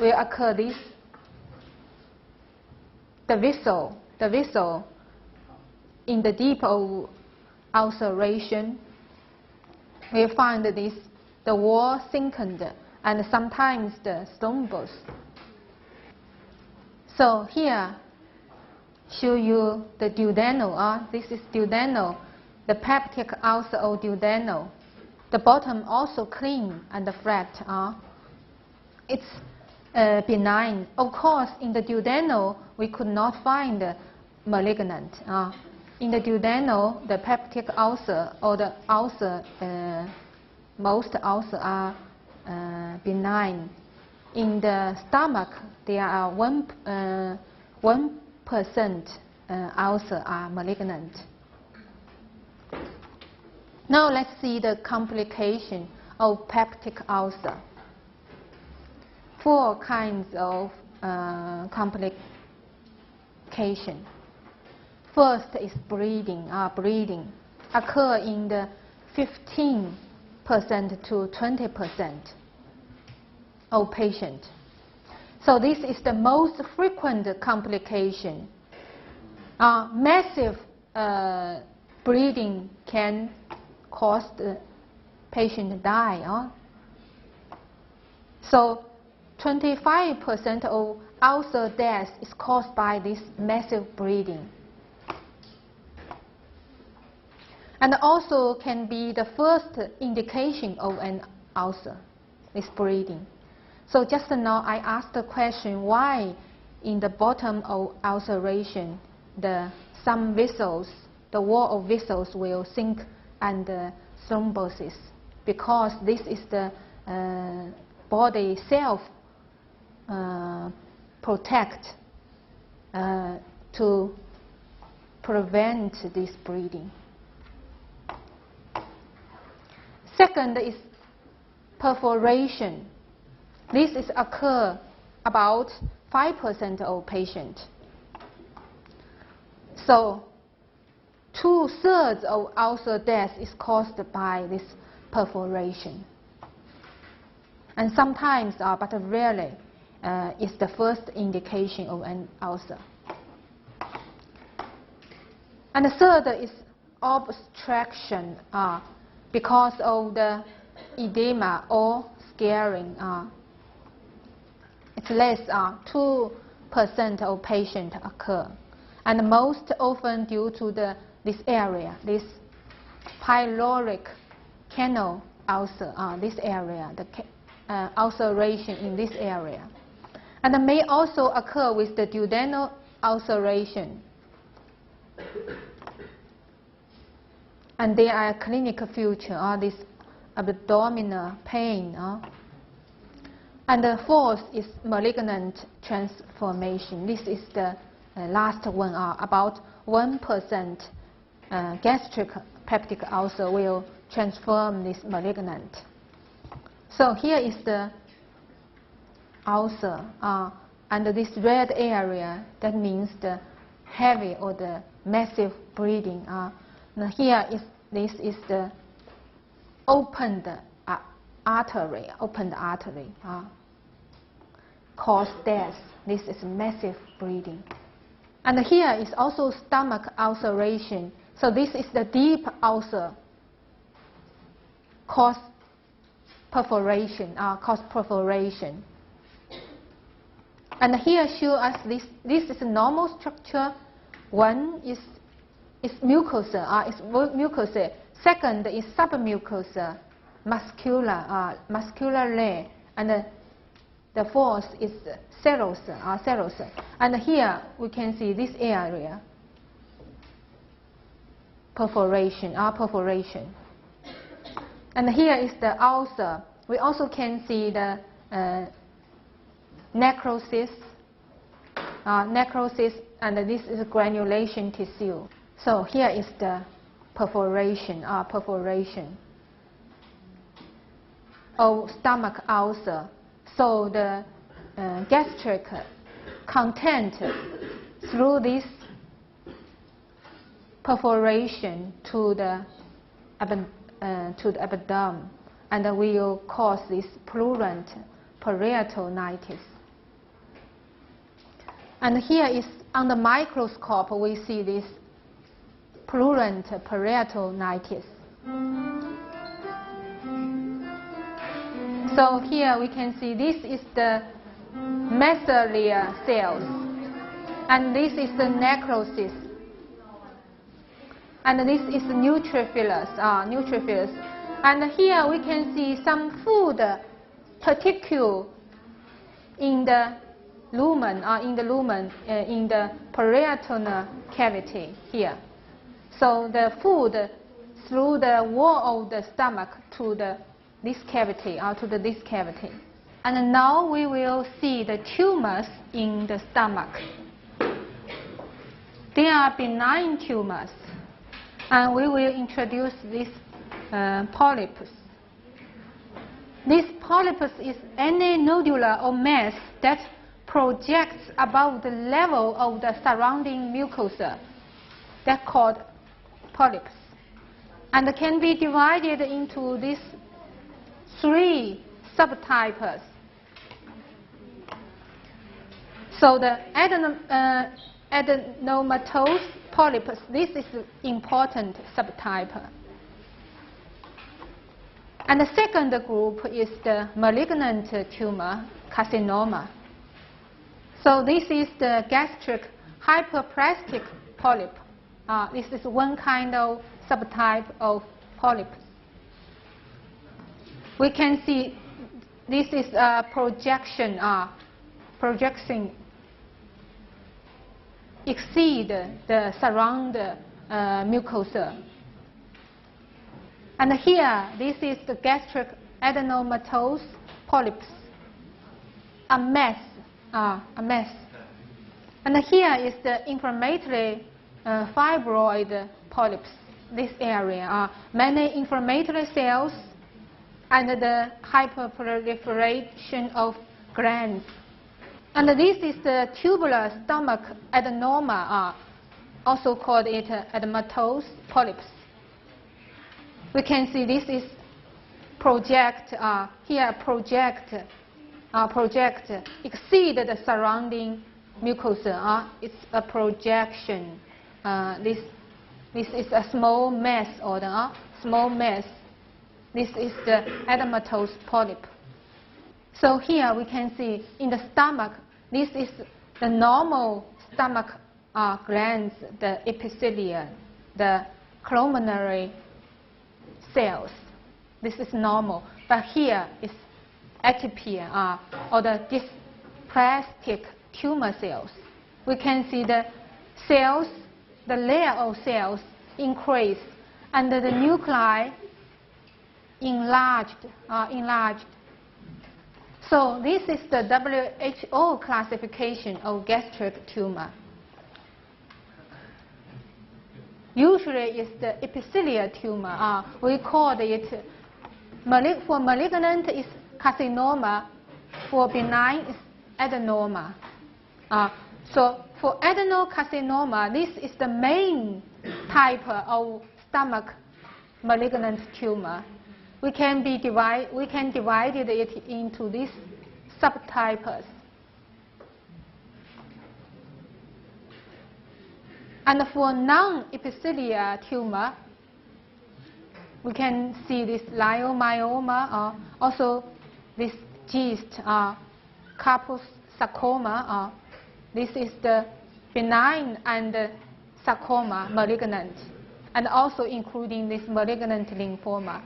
will occur the vessel in the deep of ulceration. We find the wall thickened and sometimes the thrombus. So here show you the duodenal. This is duodenal, the peptic ulcer of duodenal. The bottom also clean and flat. It's benign. Of course, in the duodenal we could not find malignant. In the duodenal, the peptic ulcer or the ulcer, most ulcers are benign. In the stomach, there are 1% ulcer are malignant. Now let's see the complication of peptic ulcer. 4 kinds of complication. First is bleeding. Bleeding occur in the 15% to 20% of patients. So this is the most frequent complication. Massive bleeding can cause the patient to die. So 25% of ulcer death is caused by this massive bleeding. And also can be the first indication of an ulcer, is bleeding. So just now I asked the question why in the bottom of ulceration some vessels, the wall of vessels will sink and thrombosis, because this is the body self protect to prevent this bleeding. Second is perforation. This is occur about 5% of patients. So 2/3 of ulcer death is caused by this perforation. And sometimes, but rarely, is the first indication of an ulcer. And the third is obstruction, because of the edema or scarring. It's less, 2% of patients occur. And most often due to this area, this pyloric canal ulcer, this area, the ulceration in this area. And it may also occur with the duodenal ulceration. And there are clinical features, this abdominal pain. And the fourth is malignant transformation. This is the last one. About 1% gastric peptic ulcer will transform this malignant. So here is the ulcer, and this red area, that means the heavy or the massive bleeding. Now here this is the opened artery, cause death. This is massive bleeding. And here is also stomach ulceration. So this is the deep ulcer, cause perforation. And here show us this is a normal structure. One is mucosa. Second is submucosa, muscular layer, and the fourth is serosa. And here we can see this area, perforation. And here is the ulcer. We also can see the necrosis, and this is granulation tissue. So here is the perforation of stomach ulcer. So the gastric content through this perforation to the abdomen, and will cause this pleurant peritonitis. And here is on the microscope we see this plurulent peritonitis. So here we can see this is the mesothelial cells, and this is the necrosis, and this is the neutrophils. And here we can see some food particule in the lumen, in the peritoneal cavity here. So the food through the wall of the stomach to this cavity. And now we will see the tumors in the stomach. They are benign tumors, and we will introduce these polyps. This polyps is any nodular or mass that projects above the level of the surrounding mucosa. They're called polyps, and can be divided into these 3 subtypes. So the adenomatous polyps, this is an important subtype. And the second group is the malignant tumor, carcinoma. So this is the gastric hyperplastic polyp. This is one kind of subtype of polyps. We can see this is a projection exceed the surrounding mucosa. And here, this is the gastric adenomatous polyps, a mass. And here is the inflammatory fibroid polyps. This area, many inflammatory cells and the hyperproliferation of glands. And this is the tubular stomach adenoma, also called it adematous polyps. We can see this is project exceed the surrounding mucosa. It's a projection. This is a small mass small mass. This is the adematous polyp. So here we can see in the stomach, this is the normal stomach glands, the epithelia, the pulmonary cells. This is normal. But here is atypia, or the dysplastic tumor cells. We can see the cells, the layer of cells increase, and the nuclei enlarged. So this is the WHO classification of gastric tumor. Usually it's the epithelial tumor. We call it, for malignant is carcinoma, for benign is adenoma. So for adenocarcinoma, this is the main type of stomach malignant tumor. We can divide it into these subtypes. And for non-epithelial tumor, we can see this leiomyoma, also this GIST, corpus sarcoma. This is the benign and sarcoma malignant, and also including this malignant lymphoma.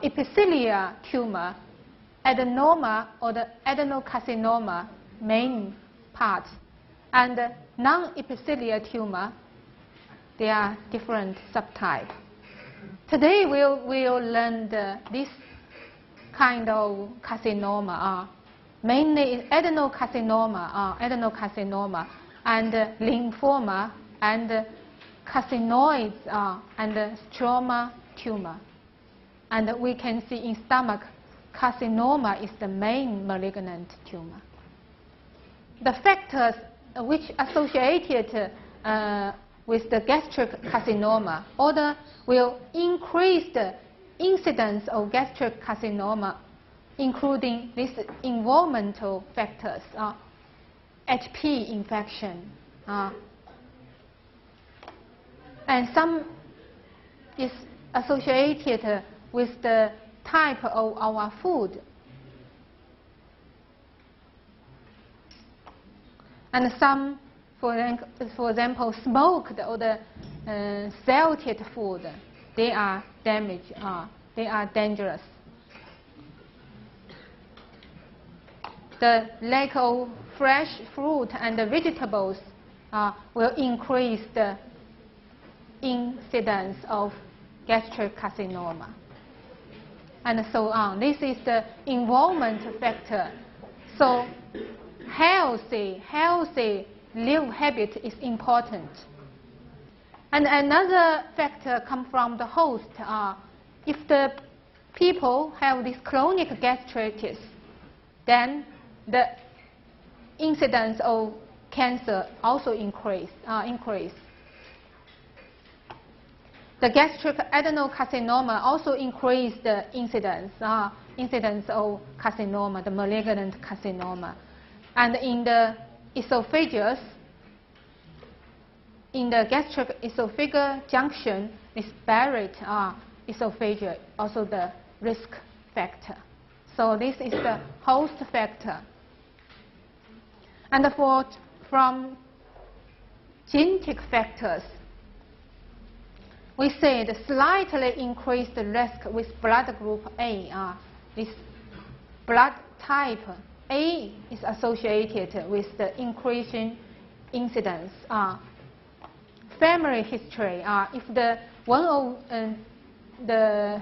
Epithelial tumor, adenoma or the adenocarcinoma, main part, and non-epithelial tumor, they are different subtypes. Today we'll learn this kind of carcinoma, mainly adenocarcinoma, and lymphoma, and carcinoids, and stroma tumor. And we can see in stomach, carcinoma is the main malignant tumor. The factors which associated with the gastric carcinoma will increase the incidence of gastric carcinoma, including these environmental factors. HP infection. And some is associated with the type of our food. And some, for example, smoked or the salted food, they are damaged, they are dangerous. The lack of fresh fruit and vegetables will increase the incidence of gastric carcinoma, and so on. This is the environment factor. So healthy live habit is important. And another factor comes from the host. If the people have this chronic gastritis, then the incidence of cancer also increase. The gastric adenocarcinoma also increase the incidence of carcinoma, the malignant carcinoma. And in the esophagus, in the gastric esophageal junction, is buried esophagus, also the risk factor. So this is the host factor. And from genetic factors, we say the slightly increased risk with blood group A. This blood type A is associated with the increasing incidence. Family history. If the one of the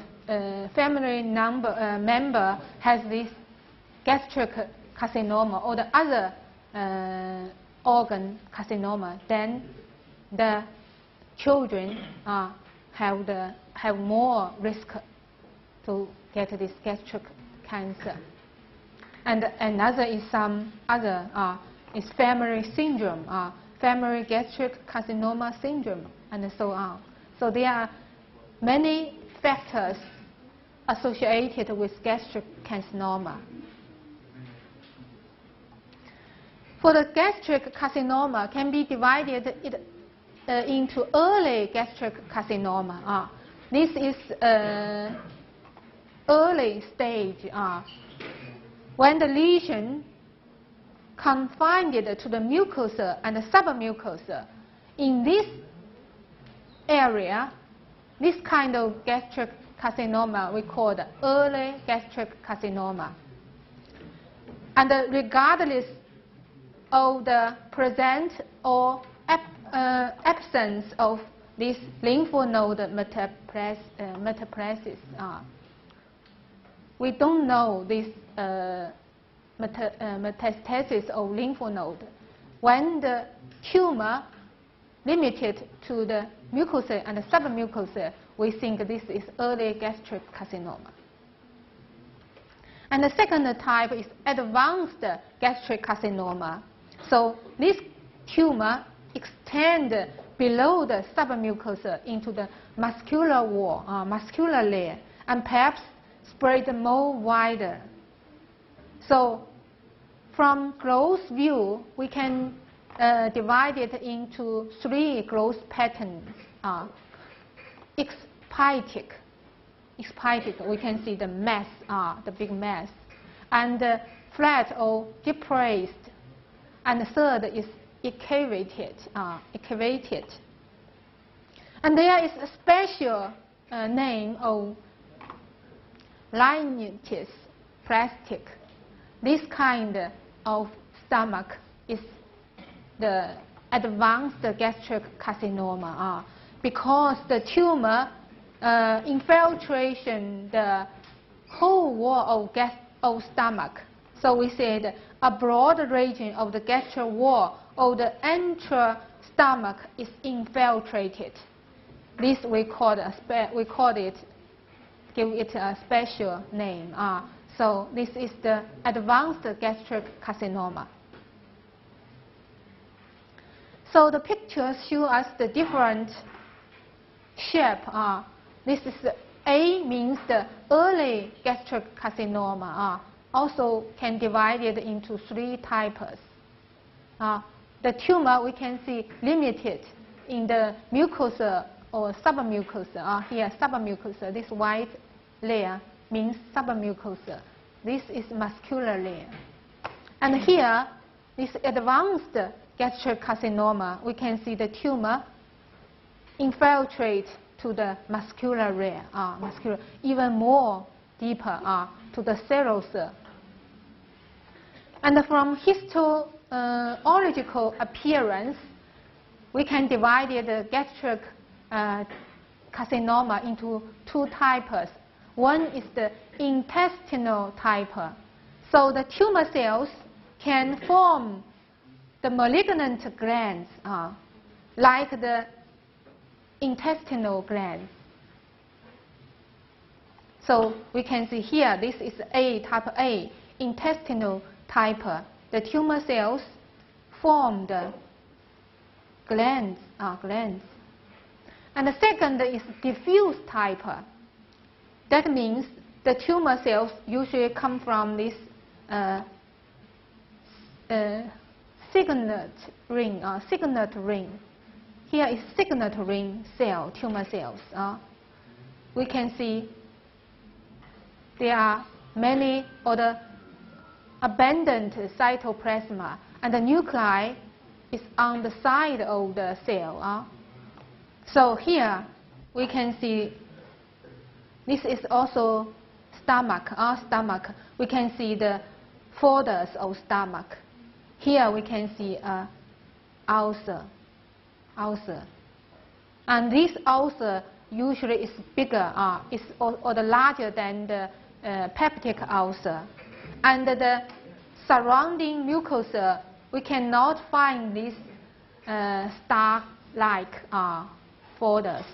family member has this gastric carcinoma or the other organ carcinoma, then the children have more risk to get this gastric cancer. And another is is family syndrome, family gastric carcinoma syndrome, and so on. So there are many factors associated with gastric carcinoma. For the gastric carcinoma, can be divided into early gastric carcinoma. This is early stage when the lesion confined to the mucosa and the submucosa. In this area, this kind of gastric carcinoma we call the early gastric carcinoma. And regardless of the presence or absence of this lymph node metaplasis, we don't know this metastasis of lymph node. When the tumor limited to the mucosa and the submucosa, we think this is early gastric carcinoma. And the second type is advanced gastric carcinoma. So this tumor extends below the submucosa into the muscular wall, muscular layer, and perhaps spread more wider. So from growth view, we can divide it into three growth patterns. Expitic, we can see the mass, the big mass, and flat or depressed, and the third is excavated. And there is a special name of lineages plastic. This kind of stomach is the advanced gastric carcinoma because the tumor infiltration the whole wall of stomach. So we said a broad region of the gastric wall of the intra-stomach is infiltrated. This we call it, give it a special name. So this is the advanced gastric carcinoma. So the pictures show us the different shape. This is A means the early gastric carcinoma. Also can divide it into three types. The tumor we can see limited in the mucosa or submucosa. Here, submucosa. This white layer means submucosa. This is muscular layer. And here, this advanced gastric carcinoma, we can see the tumor infiltrate to the muscular layer, even more deeper to the serous. And from histological appearance, we can divide the gastric carcinoma into two types. One is the intestinal type. So the tumor cells can form the malignant glands, like the intestinal glands. So we can see here, this is type A, intestinal type. The tumor cells form the glands. And the second is diffuse type. That means the tumor cells usually come from this signet ring. Here is signet ring cell, tumor cells. We can see there are many other abundant cytoplasma, and the nuclei is on the side of the cell. So here we can see this is also stomach. We can see the folders of stomach. Here we can see ulcer. And this ulcer usually is bigger, or the larger than the peptic ulcer. And the surrounding mucosa, we cannot find these star-like folders.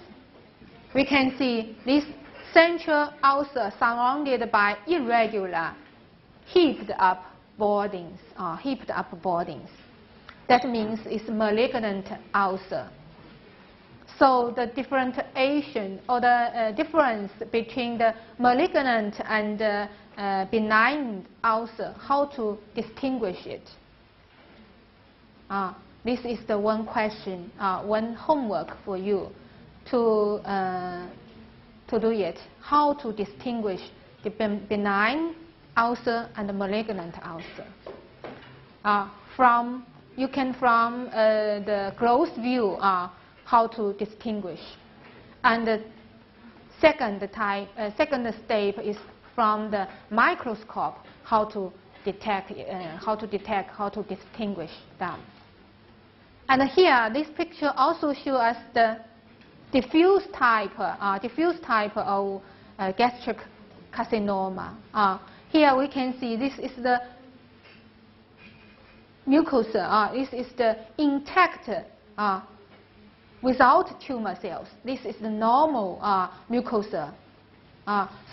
We can see this central ulcer surrounded by irregular, heaped up bordings. That means it's malignant ulcer. So the differentiation or the difference between the malignant and benign ulcer, how to distinguish it? This is the one question, one homework for you to do it. How to distinguish the benign ulcer and the malignant ulcer. You can from the close view how to distinguish. And the second step is from the microscope how to detect, how to distinguish them. And here, this picture also shows us the diffuse type of gastric carcinoma. Here we can see this is the mucosa. This is the intact without tumor cells. This is the normal mucosa.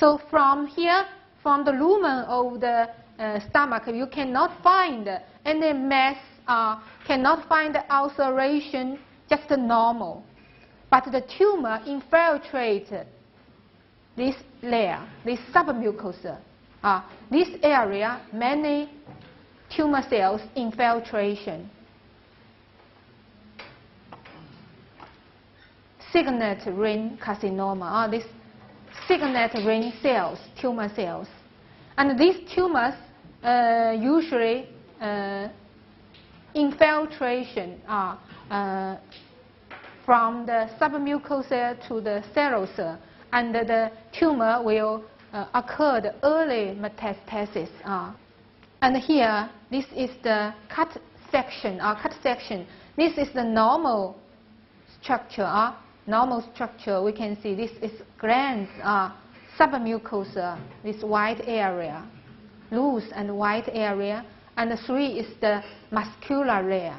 So from here, from the lumen of the stomach, you cannot find any mass, cannot find the ulceration, just normal. But the tumor infiltrates this layer, this submucosa. This area, many tumor cells infiltration. Signet ring carcinoma, this signet ring cells, tumor cells. And these tumors usually infiltration from the submucosa to the serous, and the tumor will occur the early metastasis. And here, this is the cut section. This is the normal structure. We can see this is glands, submucosa, this white area, loose and white area, and the 3 is the muscular layer.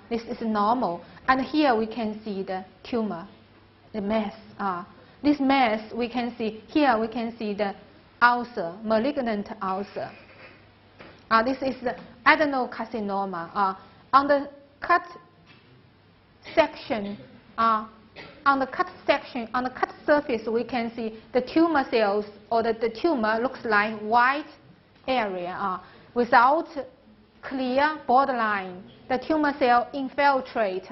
This is normal. And here we can see the tumor, the mass. This mass we can see, here we can see the ulcer, malignant ulcer. This is the adenocarcinoma. On the cut section, on the cut surface, we can see the tumor cells, or the tumor looks like white area without clear borderline. The tumor cell infiltrate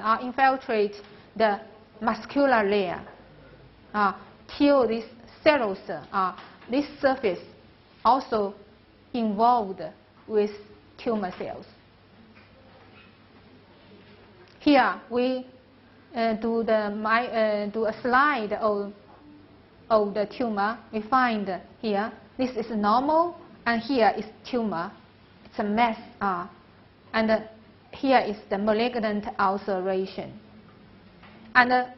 the muscular layer till this serous, this surface also involved with tumor cells. Here we do a slide of the tumor. We find here this is normal, and here is tumor. It's a mass, and here is the malignant ulceration. And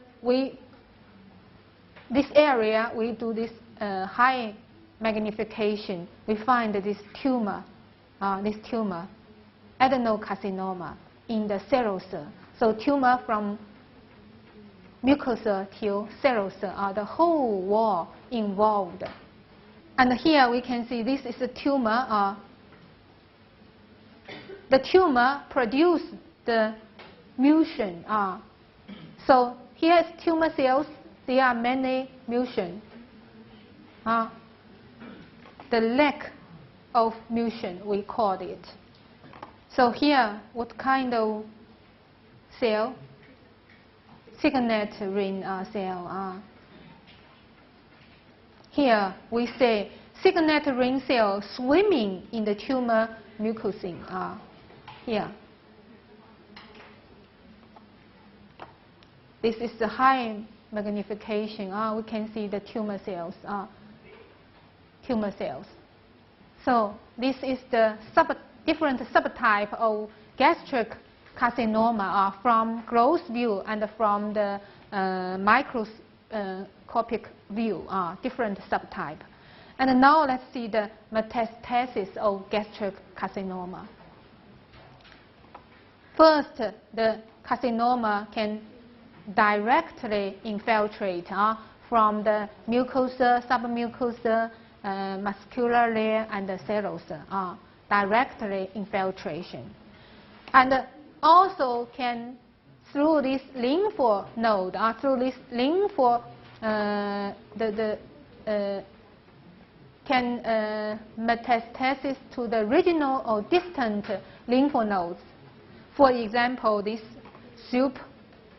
this area we do this high magnification. We find this tumor, adenocarcinoma in the serous. So tumor from mucosa till serous, the whole wall involved. And here we can see this is a tumor. The tumor produces the mucin. So here is tumor cells. There are many mucin. The lack of mucin, we called it. So here, what kind of cell? Signet ring cell. Here we say signet ring cell swimming in the tumor mucosin. Here. This is the high magnification. We can see the tumor cells. So this is the different subtype of gastric carcinoma from gross view and from the microscopic view, different subtype. And now let's see the metastasis of gastric carcinoma. First, the carcinoma can directly infiltrate from the mucosa, submucosa, muscular layer, and the serous, directly infiltration. And also can, through this lymph node, can metastasis to the regional or distant lymph nodes. For example, this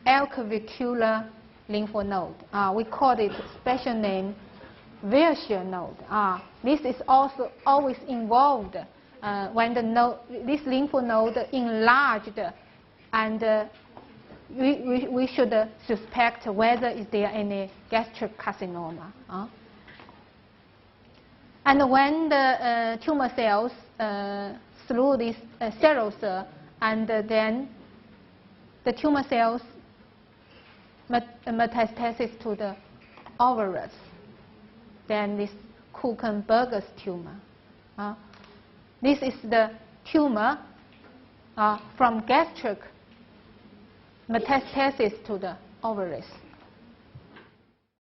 subalveolar lymph node. We call it special name Wilshire node. This is also always involved when this lymph node enlarged, and we should suspect whether is there any gastric carcinoma. And when the tumor cells through this serous, and then the tumor cells metastasis to the ovaries, then this Kuchenberger's tumor. This is the tumor from gastric metastasis to the ovaries.